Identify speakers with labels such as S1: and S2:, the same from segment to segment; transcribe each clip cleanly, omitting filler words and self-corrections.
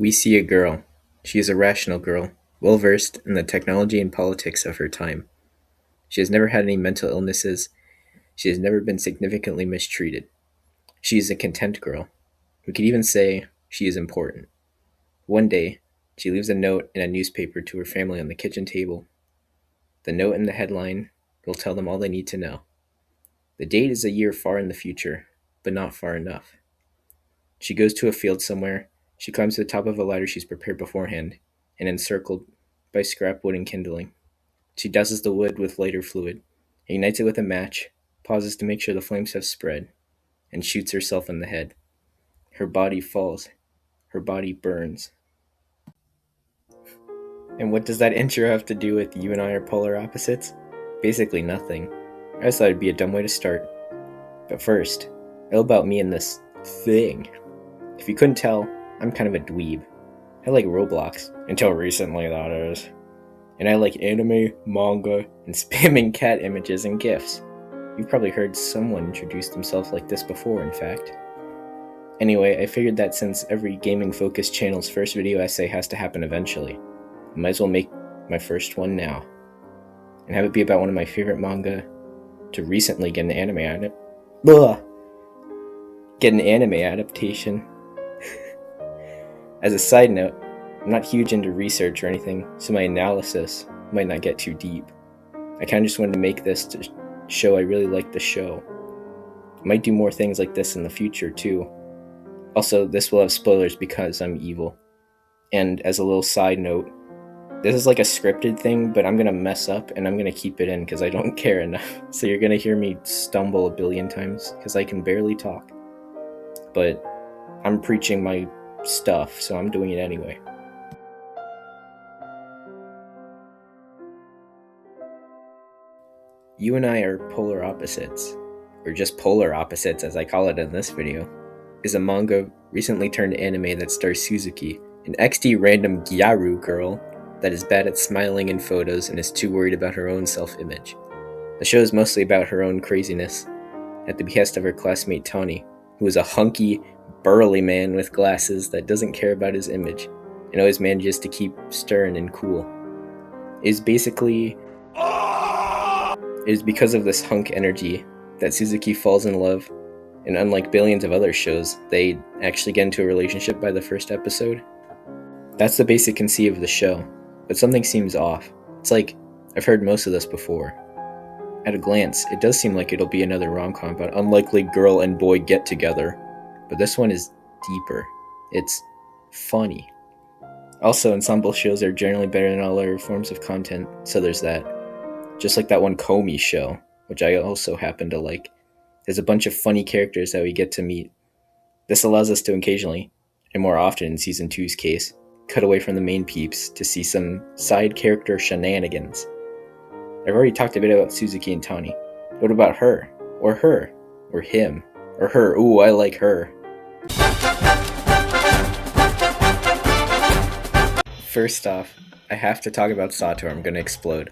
S1: We see a girl. She is a rational girl, well versed in the technology and politics of her time. She has never had any mental illnesses. She has never been significantly mistreated. She is a content girl. We could even say she is important. One day, she leaves a note in a newspaper to her family on the kitchen table. The note and the headline will tell them all they need to know. The date is a year far in the future, but not far enough. She goes to a field somewhere. She climbs to the top of a ladder she's prepared beforehand, and encircled by scrap wood and kindling. She douses the wood with lighter fluid, ignites it with a match, pauses to make sure the flames have spread, and shoots herself in the head. Her body falls. Her body burns. And what does that intro have to do with you and I are polar opposites? Basically nothing. I just thought it'd be a dumb way to start. But first, a little about me and this thing. If you couldn't tell, I'm kind of a dweeb. I like Roblox, until recently that is. And I like anime, manga, and spamming cat images and GIFs. You've probably heard someone introduce themselves like this before, in fact. Anyway, I figured that since every gaming-focused channel's first video essay has to happen eventually, I might as well make my first one now. And have it be about one of my favorite manga to recently get an anime adaptation. As a side note, I'm not huge into research or anything, so my analysis might not get too deep. I kinda just wanted to make this to show I really like the show. I might do more things like this in the future too. Also, this will have spoilers because I'm evil. And as a little side note, this is like a scripted thing, but I'm gonna mess up and I'm gonna keep it in because I don't care enough. So you're gonna hear me stumble a billion times because I can barely talk. But I'm preaching my stuff, so I'm doing it anyway. You and I are polar opposites, or just polar opposites as I call it in this video, is a manga recently turned anime that stars Suzuki, an XD random gyaru girl that is bad at smiling in photos and is too worried about her own self-image. The show is mostly about her own craziness, at the behest of her classmate Tawny, who is a hunky, burly man with glasses that doesn't care about his image, and always manages to keep stern and cool. It is because of this hunk energy that Suzuki falls in love, and unlike billions of other shows, they actually get into a relationship by the first episode. That's the basic conceit of the show, but something seems off. It's like, I've heard most of this before. At a glance, it does seem like it'll be another rom-com about unlikely girl and boy get together, but this one is deeper. It's funny. Also, ensemble shows are generally better than all other forms of content, so there's that. Just like that one Comey show, which I also happen to like. There's a bunch of funny characters that we get to meet. This allows us to occasionally, and more often in Season 2's case, cut away from the main peeps to see some side character shenanigans. I've already talked a bit about Suzuki and Tawny. What about her? Or him? Or her? Ooh, I like her. First off, I have to talk about Sato or I'm gonna explode.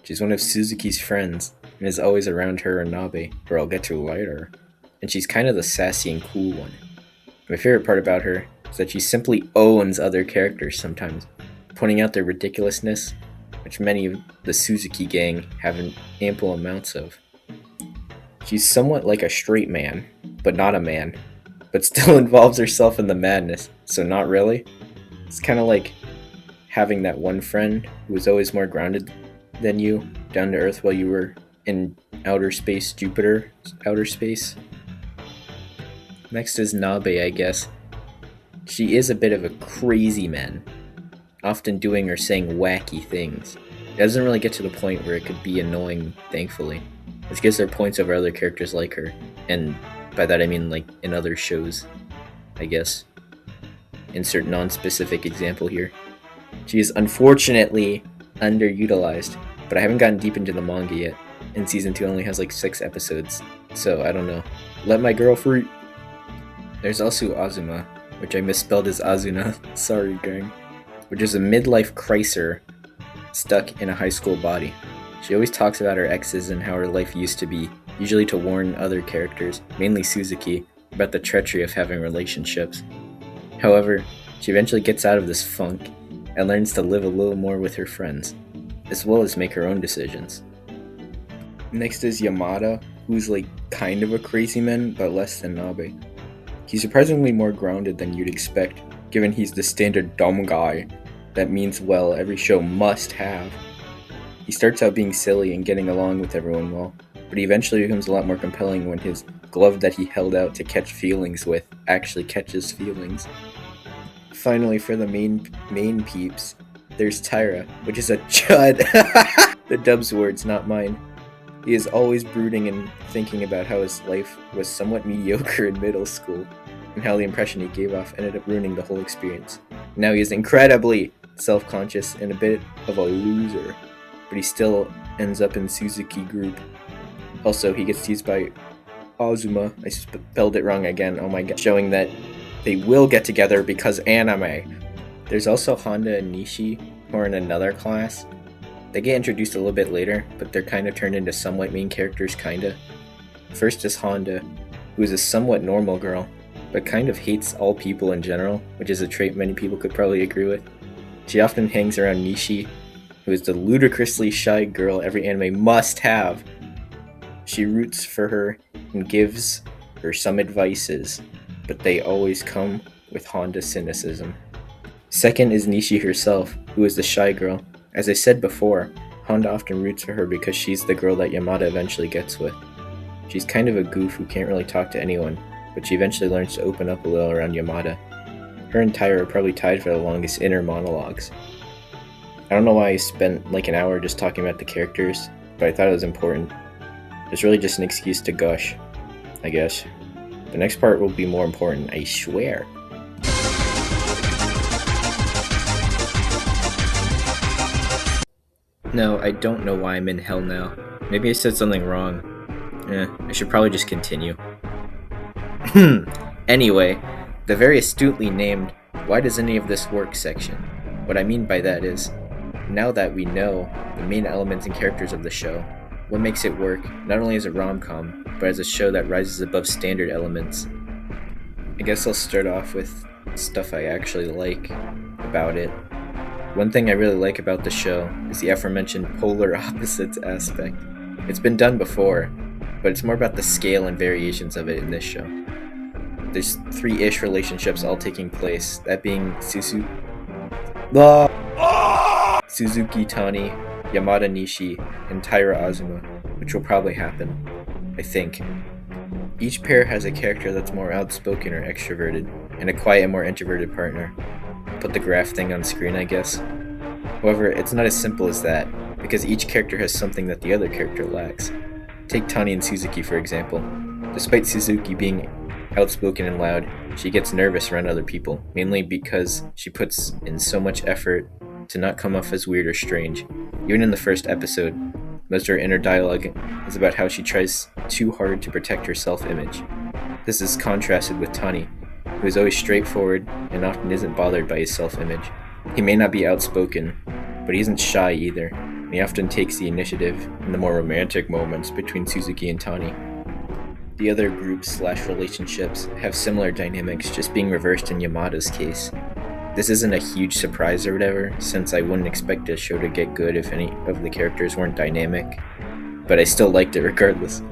S1: She's one of Suzuki's friends, and is always around her and Nabe, who I'll get to later. And she's kind of the sassy and cool one. My favorite part about her is that she simply owns other characters sometimes, pointing out their ridiculousness, which many of the Suzuki gang have in ample amounts of. She's somewhat like a straight man, but not a man, but still involves herself in the madness, so not really. It's kind of like having that one friend who was always more grounded than you, down to earth while you were in outer space, Jupiter, outer space. Next is Nabe, I guess. She is a bit of a crazy man, often doing or saying wacky things. It doesn't really get to the point where it could be annoying, thankfully, which gives her points over other characters like her, and by that I mean like in other shows, I guess. Insert non-specific example here. She is unfortunately underutilized, but I haven't gotten deep into the manga yet, and Season 2 only has like 6 episodes, so I don't know. Let my girl free! There's also Azuma, which I misspelled as Azuna, sorry gang, which is a midlife criser stuck in a high school body. She always talks about her exes and how her life used to be, usually to warn other characters, mainly Suzuki, about the treachery of having relationships. However, She eventually gets out of this funk and learns to live a little more with her friends, as well as make her own decisions. Next is Yamada, who's like kind of a crazy man, but less than Nabe. He's surprisingly more grounded than you'd expect, given he's the standard dumb guy that means well every show must have. He starts out being silly and getting along with everyone well, but he eventually becomes a lot more compelling when his glove that he held out to catch feelings with actually catches feelings. Finally, for the main peeps, there's Tyra, which is a chud. The dub's words, not mine. He is always brooding and thinking about how his life was somewhat mediocre in middle school, and how the impression he gave off ended up ruining the whole experience. Now he is incredibly self-conscious and a bit of a loser, but he still ends up in Suzuki group. Also, he gets teased by Azuma, I spelled it wrong again, oh my god, showing that they will get together because anime. There's also Honda and Nishi, who are in another class. They get introduced a little bit later, but they're kind of turned into somewhat main characters, kinda. First is Honda, who is a somewhat normal girl, but kind of hates all people in general, which is a trait many people could probably agree with. She often hangs around Nishi, who is the ludicrously shy girl every anime must have. She roots for her and gives her some advices, but they always come with Honda cynicism. Second is Nishi herself, who is the shy girl. As I said before, Honda often roots for her because she's the girl that Yamada eventually gets with. She's kind of a goof who can't really talk to anyone, but she eventually learns to open up a little around Yamada. Her and Tyra are probably tied for the longest inner monologues. I don't know why I spent like an hour just talking about the characters, but I thought it was important. It's really just an excuse to gush, I guess. The next part will be more important, I swear. No, I don't know why I'm in hell now. Maybe I said something wrong. I should probably just continue. Anyway, the very astutely named "Why does any of this work?" section. What I mean by that is, now that we know the main elements and characters of the show, what makes it work, not only as a rom-com, but as a show that rises above standard elements. I guess I'll start off with stuff I actually like about it. One thing I really like about the show is the aforementioned polar opposites aspect. It's been done before, but it's more about the scale and variations of it in this show. There's 3-ish relationships all taking place, that being Suzuki Tani, Yamada Nishi, and Taira Azuma, which will probably happen, I think. Each pair has a character that's more outspoken or extroverted, and a quiet, more introverted partner. Put the graph thing on screen, I guess. However, it's not as simple as that, because each character has something that the other character lacks. Take Tani and Suzuki for example. Despite Suzuki being outspoken and loud, she gets nervous around other people, mainly because she puts in so much effort to not come off as weird or strange. Even in the first episode, most of her inner dialogue is about how she tries too hard to protect her self-image. This is contrasted with Tani, who is always straightforward and often isn't bothered by his self-image. He may not be outspoken, but he isn't shy either, and he often takes the initiative in the more romantic moments between Suzuki and Tani. The other groups/relationships have similar dynamics, just being reversed in Yamada's case. This isn't a huge surprise or whatever, since I wouldn't expect a show to get good if any of the characters weren't dynamic, but I still liked it regardless.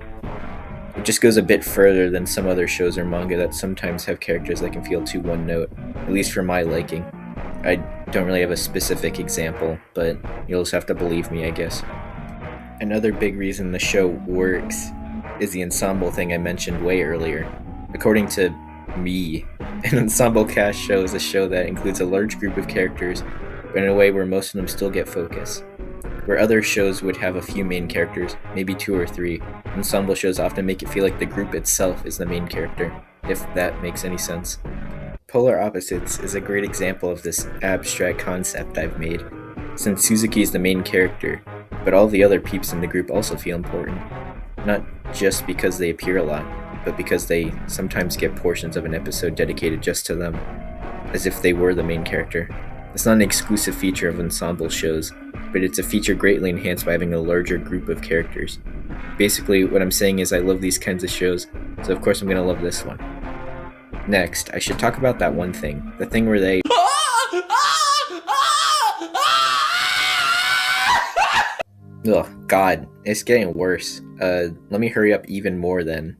S1: It just goes a bit further than some other shows or manga that sometimes have characters that can feel too one-note, at least for my liking. I don't really have a specific example, but you'll just have to believe me, I guess. Another big reason the show works is the ensemble thing I mentioned way earlier. According to me, an ensemble cast show is a show that includes a large group of characters, but in a way where most of them still get focus. Where other shows would have a few main characters, maybe 2 or 3, ensemble shows often make it feel like the group itself is the main character, if that makes any sense. Polar Opposites is a great example of this abstract concept I've made, since Suzuki is the main character, but all the other peeps in the group also feel important. Not just because they appear a lot, but because they sometimes get portions of an episode dedicated just to them, as if they were the main character. It's not an exclusive feature of ensemble shows, but it's a feature greatly enhanced by having a larger group of characters. Basically, what I'm saying is I love these kinds of shows, so of course I'm gonna love this one. Next, I should talk about that one thing, the thing where they Ugh, God, it's getting worse. Let me hurry up even more then.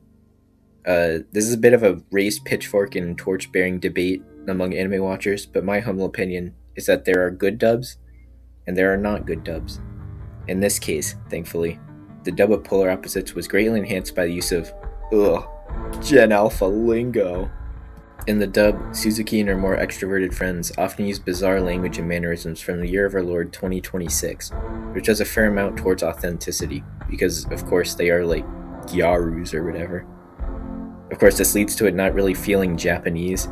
S1: This is a bit of a raised pitchfork and torch-bearing debate among anime watchers, but my humble opinion is that there are good dubs, and there are not good dubs. In this case, thankfully, the dub of Polar Opposites was greatly enhanced by the use of, Gen Alpha lingo. In the dub, Suzuki and her more extroverted friends often use bizarre language and mannerisms from the year of our Lord 2026, which does a fair amount towards authenticity, because of course they are like gyarus or whatever. Of course, this leads to it not really feeling Japanese,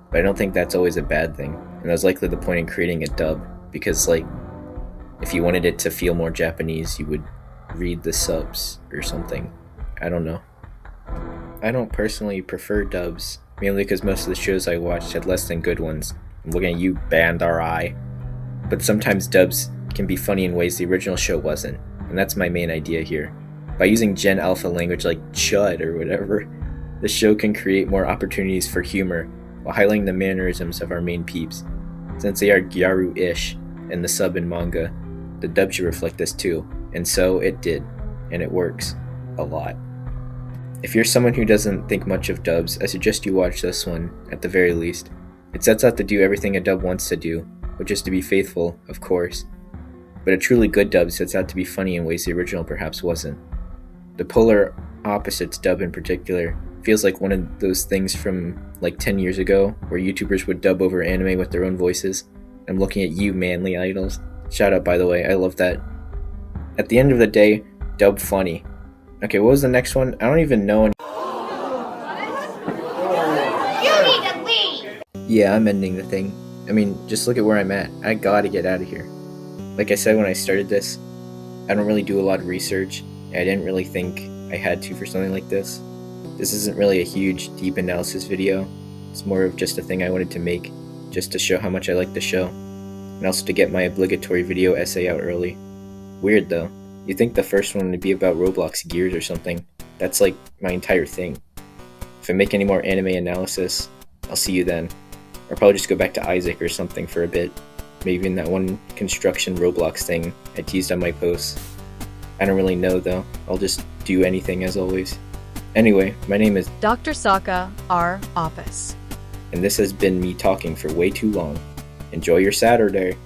S1: but I don't think that's always a bad thing, and that was likely the point in creating a dub, because like, if you wanted it to feel more Japanese, you would read the subs or something. I don't know. I don't personally prefer dubs, mainly because most of the shows I watched had less than good ones. I'm looking at you, Bandai. But sometimes dubs can be funny in ways the original show wasn't, and that's my main idea here. By using Gen Alpha language like chud or whatever, the show can create more opportunities for humor while highlighting the mannerisms of our main peeps. Since they are gyaru-ish in the sub and manga, the dub should reflect this too, and so it did, and it works a lot. If you're someone who doesn't think much of dubs, I suggest you watch this one, at the very least. It sets out to do everything a dub wants to do, which is to be faithful, of course. But a truly good dub sets out to be funny in ways the original perhaps wasn't. The Polar Opposites dub in particular feels like one of those things from like 10 years ago, where YouTubers would dub over anime with their own voices. I'm looking at you, manly idols. Shout out, by the way, I love that. At the end of the day, dub funny. Okay, what was the next one? I don't even know.
S2: You need to leave!
S1: Yeah, I'm ending the thing. I mean, just look at where I'm at. I gotta get out of here. Like I said when I started this, I don't really do a lot of research. I didn't really think I had to for something like this. This isn't really a huge, deep analysis video. It's more of just a thing I wanted to make, just to show how much I like the show, and also to get my obligatory video essay out early. Weird though. You'd think the first one would be about Roblox gears or something. That's like my entire thing. If I make any more anime analysis, I'll see you then. Or probably just go back to Isaac or something for a bit. Maybe in that one construction Roblox thing I teased on my posts. I don't really know though. I'll just do anything as always. Anyway, my name is
S3: Dr. Saka, our office.
S1: and this has been me talking for way too long. Enjoy your Saturday.